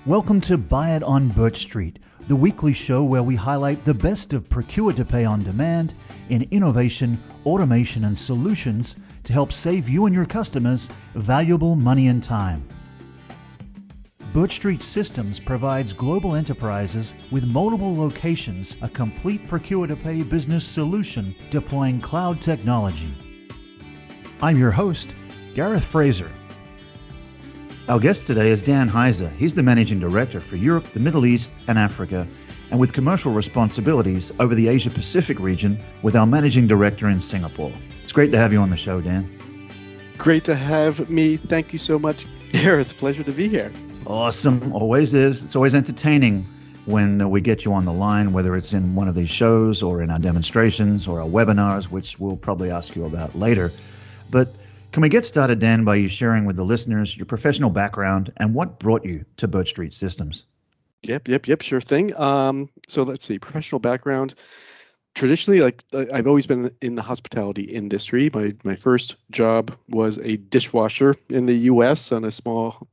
Welcome to Buy It on BirchStreet, the weekly show where we highlight the best of procure-to-pay on demand in innovation, automation, and solutions to help save you and your customers valuable money and time. BirchStreet Systems provides global enterprises with multiple locations a complete procure-to-pay business solution deploying cloud technology. I'm your host, Gareth Fraser. Our guest today is Dan Hiza. He's the Managing Director for Europe, the Middle East, and Africa, and with commercial responsibilities over the Asia-Pacific region with our Managing Director in Singapore. It's great to have you on the show, Dan. Great to have me. Thank you so much, Gareth. Pleasure to be here. Awesome. Always is. It's always entertaining when we get you on the line, whether it's in one of these shows or in our demonstrations or our webinars, which we'll probably ask you about later. But can we get started, Dan, by you sharing with the listeners your professional background and what brought you to BirchStreet Systems? Yep. Sure thing. So let's see. Professional background. Traditionally, I've always been in the hospitality industry. My first job was a dishwasher in the U.S. on a small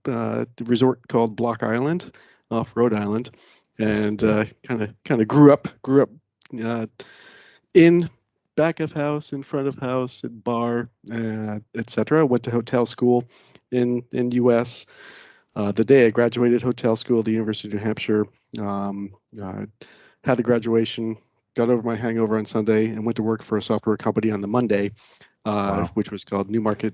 resort called Block Island, off Rhode Island, and kind of grew up in back of house, in front of house, at bar, etc. Went to hotel school in U.S. The day I graduated hotel school at the University of New Hampshire, had the graduation, got over my hangover on Sunday, and went to work for a software company on the Monday, which was called Newmarket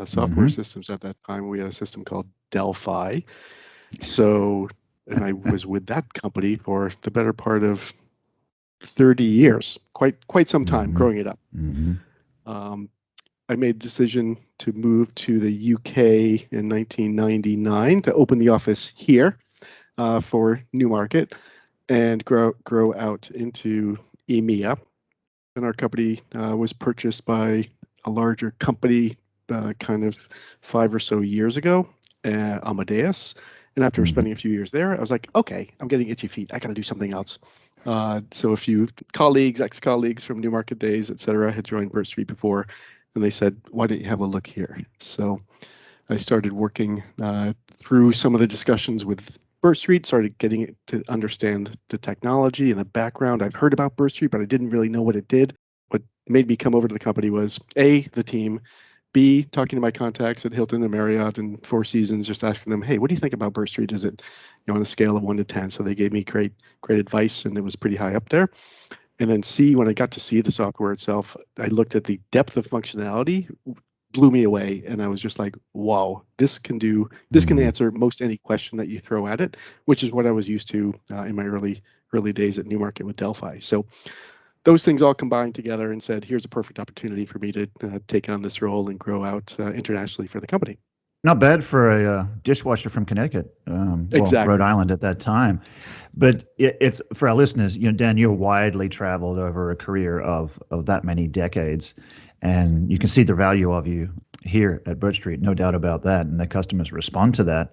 Software Systems at that time. We had a system called Delphi. And I was with that company for the better part of 30 years, quite some time growing it up. I made a decision to move to the UK in 1999 to open the office here for Newmarket and grow out into EMEA. And our company was purchased by a larger company kind of 5 or so years ago, Amadeus. And after spending a few years there, I was like, okay, I'm getting itchy feet. I got to do something else. So a few ex-colleagues from Newmarket days, et cetera, had joined BirchStreet before, and they said, why don't you have a look here? So I started working through some of the discussions with BirchStreet, started getting it to understand the technology and the background. I've heard about BirchStreet, but I didn't really know what it did. What made me come over to the company was A, the team, B, talking to my contacts at Hilton and Marriott and Four Seasons, just asking them, hey, what do you think about BirchStreet? Is it on a scale of 1 to 10? So they gave me great advice, and it was pretty high up there. And then C, when I got to see the software itself, I looked at the depth of functionality, blew me away, and I was just like, wow, this can answer most any question that you throw at it, which is what I was used to in my early days at Newmarket with Delphi. So those things all combined together and said, here's a perfect opportunity for me to take on this role and grow out internationally for the company. Not bad for a dishwasher from Connecticut, exactly. Rhode Island at that time. But it's for our listeners, Dan, you're widely traveled over a career of that many decades, and you can see the value of you here at BirchStreet, no doubt about that, and the customers respond to that.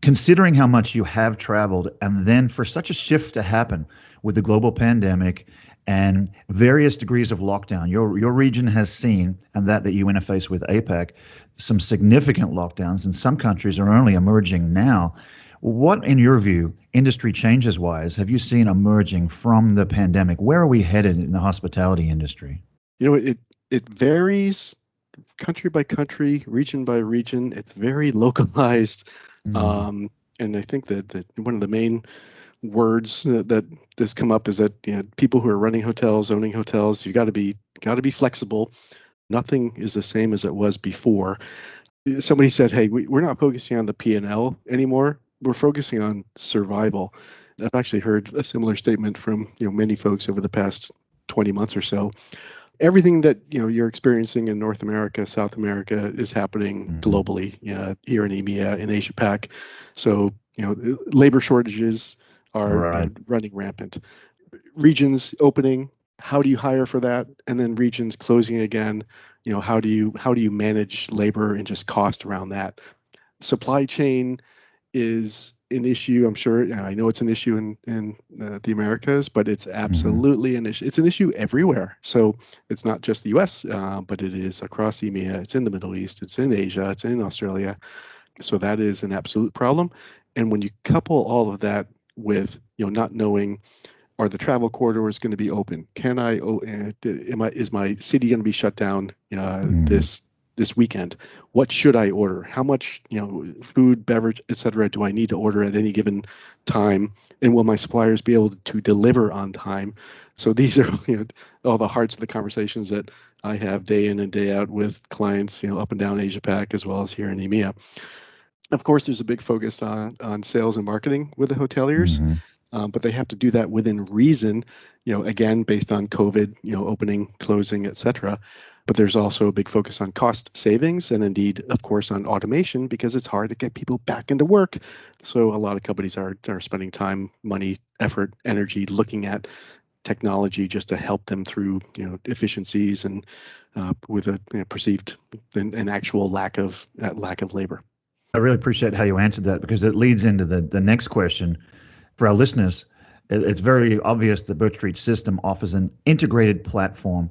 Considering how much you have traveled, and then for such a shift to happen with the global pandemic and various degrees of lockdown, your region has seen, and that you interface with APAC, some significant lockdowns, and some countries are only emerging now. What, in your view, industry changes-wise, have you seen emerging from the pandemic? Where are we headed in the hospitality industry? It varies country by country, region by region. It's very localized. And I think that one of the main words that this come up is that people who are running hotels, owning hotels, you got to be flexible. Nothing is the same as it was before. Somebody said, hey, we're not focusing on the P&L anymore. We're focusing on survival. I've actually heard a similar statement from many folks over the past 20 months or so. Everything that you're experiencing in North America, South America is happening globally. Here in EMEA, in Asia-Pac. So labor shortages are running rampant. Regions opening, how do you hire for that? And then regions closing again, how do you manage labor and just cost around that? Supply chain is an issue. I'm sure, I know it's an issue in the Americas, but it's absolutely an issue. It's an issue everywhere. So it's not just the US, but it is across EMEA. It's in the Middle East. It's in Asia. It's in Australia. So that is an absolute problem. And when you couple all of that with, not knowing, are the travel corridors going to be open? Is my city going to be shut down Mm. this weekend? What should I order? How much, food, beverage, etc. do I need to order at any given time? And will my suppliers be able to deliver on time? So these are, all the hearts of the conversations that I have day in and day out with clients, up and down Asia Pac as well as here in EMEA. Of course, there's a big focus on sales and marketing with the hoteliers, Hmm. but they have to do that within reason, again, based on COVID, opening, closing, etc. But there's also a big focus on cost savings and indeed, of course, on automation because it's hard to get people back into work. So a lot of companies are spending time, money, effort, energy looking at technology just to help them through, efficiencies and with a perceived and actual lack of labor. I really appreciate how you answered that because it leads into the next question for our listeners. It's very obvious that Birch Street System offers an integrated platform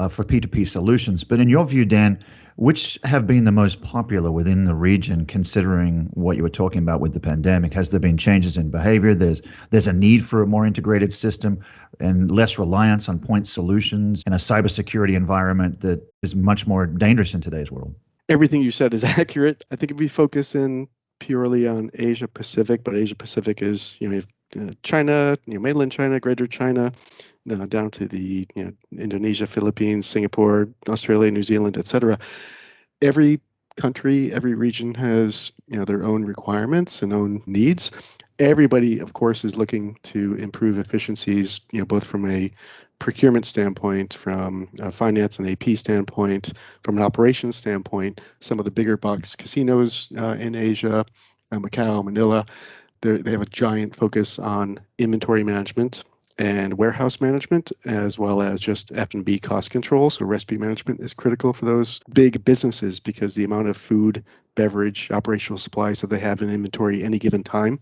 for P2P solutions. But in your view, Dan, which have been the most popular within the region, considering what you were talking about with the pandemic? Has there been changes in behavior? There's a need for a more integrated system and less reliance on point solutions in a cybersecurity environment that is much more dangerous in today's world. Everything you said is accurate. I think if we focus in purely on Asia Pacific, but Asia Pacific is, China, mainland China, Greater China, down to the Indonesia, Philippines, Singapore, Australia, New Zealand, etc. Every country, every region has their own requirements and own needs. Everybody, of course, is looking to improve efficiencies, both from a procurement standpoint, from a finance and AP standpoint, from an operations standpoint. Some of the bigger box casinos in Asia, Macau, Manila, they have a giant focus on inventory management and warehouse management, as well as just F&B cost control. So recipe management is critical for those big businesses because the amount of food, beverage, operational supplies that they have in inventory any given time,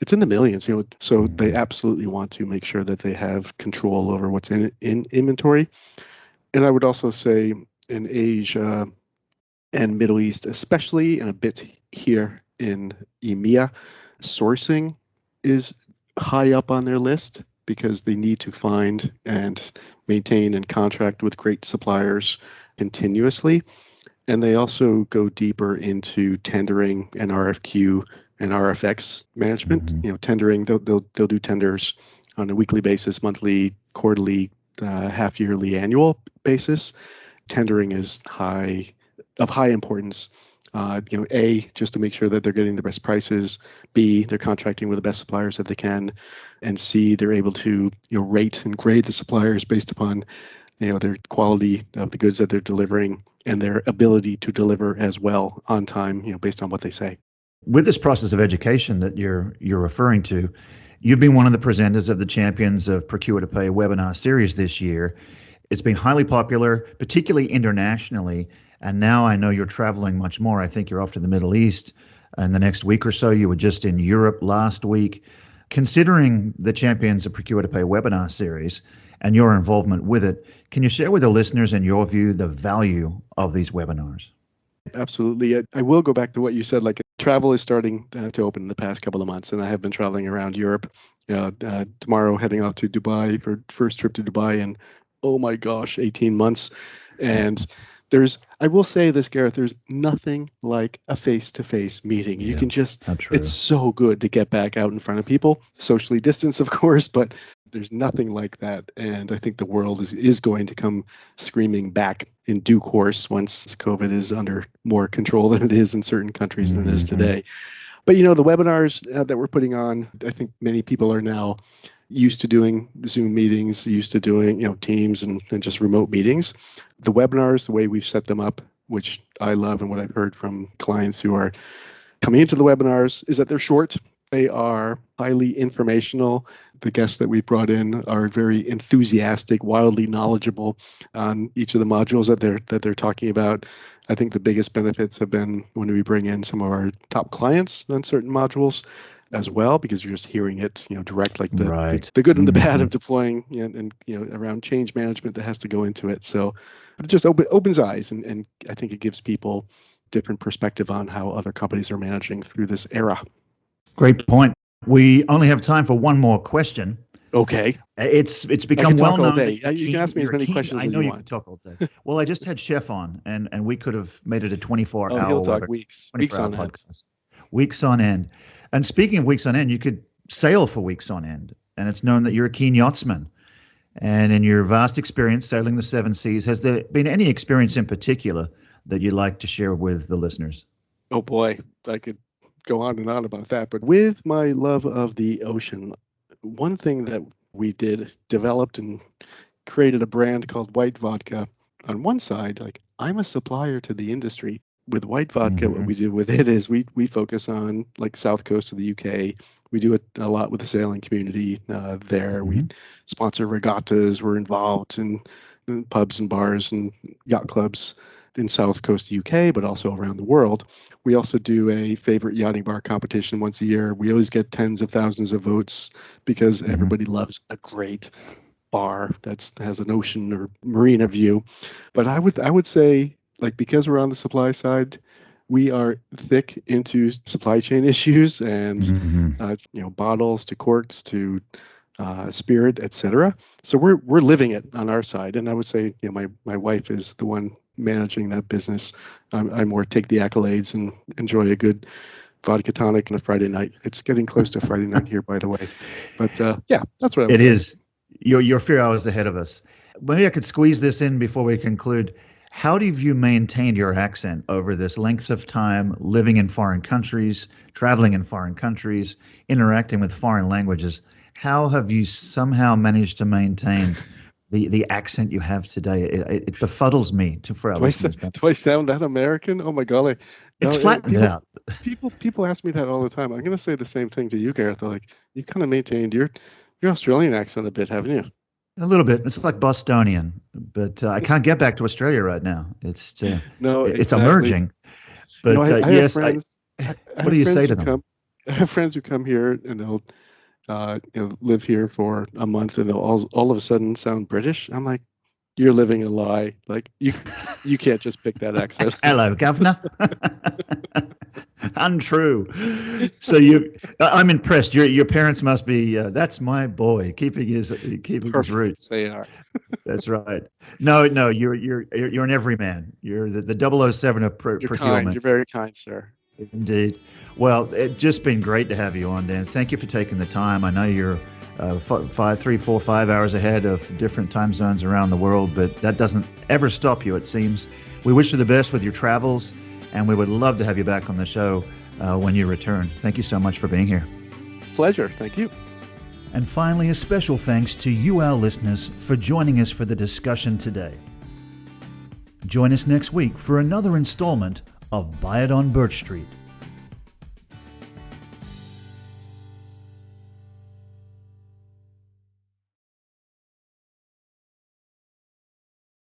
it's in the millions. So they absolutely want to make sure that they have control over what's in inventory. And I would also say in Asia and Middle East, especially, and a bit here in EMEA, sourcing is high up on their list because they need to find and maintain and contract with great suppliers continuously. And they also go deeper into tendering and RFQ and RFX management. Mm-hmm. Tendering, they'll do tenders on a weekly basis, monthly, quarterly, half yearly, annual basis. Tendering is of high importance. A, just to make sure that they're getting the best prices. B, they're contracting with the best suppliers that they can. And C, they're able to rate and grade the suppliers based upon their quality of the goods that they're delivering and their ability to deliver as well on time, based on what they say. With this process of education that you're referring to, you've been one of the presenters of the Champions of Procure to Pay webinar series this year. It's been highly popular, particularly internationally. And now I know you're traveling much more. I think you're off to the Middle East in the next week or so. You were just in Europe last week. Considering the Champions of Procure to Pay webinar series and your involvement with it, can you share with the listeners, in your view, the value of these webinars? Absolutely. I will go back to what you said, like travel is starting to open in the past couple of months, and I have been traveling around Europe. Tomorrow heading out to Dubai for first trip to Dubai in, oh my gosh, 18 months. And I will say this, Gareth, there's nothing like a face-to-face meeting. You can just, it's so good to get back out in front of people, socially distanced, of course, but there's nothing like that. And I think the world is going to come screaming back in due course once COVID is under more control than it is in certain countries than it is today. But, the webinars that we're putting on, I think many people are now used to doing Zoom meetings, used to doing, Teams and just remote meetings. The webinars, the way we've set them up, which I love and what I've heard from clients who are coming into the webinars, is that they're short. They are highly informational. The guests that we brought in are very enthusiastic, wildly knowledgeable on each of the modules that they're talking about. I think the biggest benefits have been when we bring in some of our top clients on certain modules as well, because you're just hearing it, direct, like the good and the bad of deploying, and around change management that has to go into it. So it just opens eyes, and I think it gives people different perspective on how other companies are managing through this era. Great point. We only have time for one more question. Okay. It's become well known. You can ask me as many questions as you want. I know you can talk all day. Well, I just had Chef on, and we could have made it a 24-hour. Oh, he'll talk weeks on end. Weeks on end. And speaking of weeks on end, you could sail for weeks on end, and it's known that you're a keen yachtsman. And in your vast experience sailing the seven seas, has there been any experience in particular that you'd like to share with the listeners? Oh boy, I could go on and on about that. But with my love of the ocean, one thing that we did is developed and created a brand called White Vodka. On one side, like, I'm a supplier to the industry. With White Vodka, what we do with it is we focus on like South Coast of the UK. We do it a lot with the sailing community there. We sponsor regattas. We're involved in pubs and bars and yacht clubs in South Coast UK, but also around the world. We also do a favorite yachting bar competition once a year. We always get tens of thousands of votes because everybody loves a great bar that has an ocean or marina view. But I would say, like, because we're on the supply side, we are thick into supply chain issues and bottles to corks to spirit, etc. So we're living it on our side, and I would say, my wife is the one managing that business. I more take the accolades and enjoy a good vodka tonic on a Friday night. It's getting close to Friday night here, by the way. But that's what I would say. It is. You're a few hours ahead of us. Maybe I could squeeze this in before we conclude. How have you maintained your accent over this length of time, living in foreign countries, traveling in foreign countries, interacting with foreign languages? How have you somehow managed to maintain the accent you have today? It befuddles me for our listeners. Do I sound that American? Oh my golly. It's flattened out. People ask me that all the time. I'm going to say the same thing to you, Gareth. They're like, you kind of maintained your Australian accent a bit, haven't you? A little bit. It's like Bostonian, but I can't get back to Australia right now. It's it's emerging. But yes, what do you say to them? I have friends who come here and they'll live here for a month and they'll all of a sudden sound British. I'm like, you're living a lie. Like, you can't just pick that accent. Hello, governor. Untrue. So I'm impressed. Your parents must be. That's my boy, keeping his roots. They are. That's right. No, you're an everyman. You're the 007 of procurement. Kind. You're very kind, sir. Indeed. Well, it's just been great to have you on, Dan. Thank you for taking the time. I know you're 3, 4, 5 hours ahead of different time zones around the world, but that doesn't ever stop you, it seems. We wish you the best with your travels, and we would love to have you back on the show when you return. Thank you so much for being here. Pleasure. Thank you. And finally, a special thanks to you, our listeners, for joining us for the discussion today. Join us next week for another installment of Buy It on Birch Street.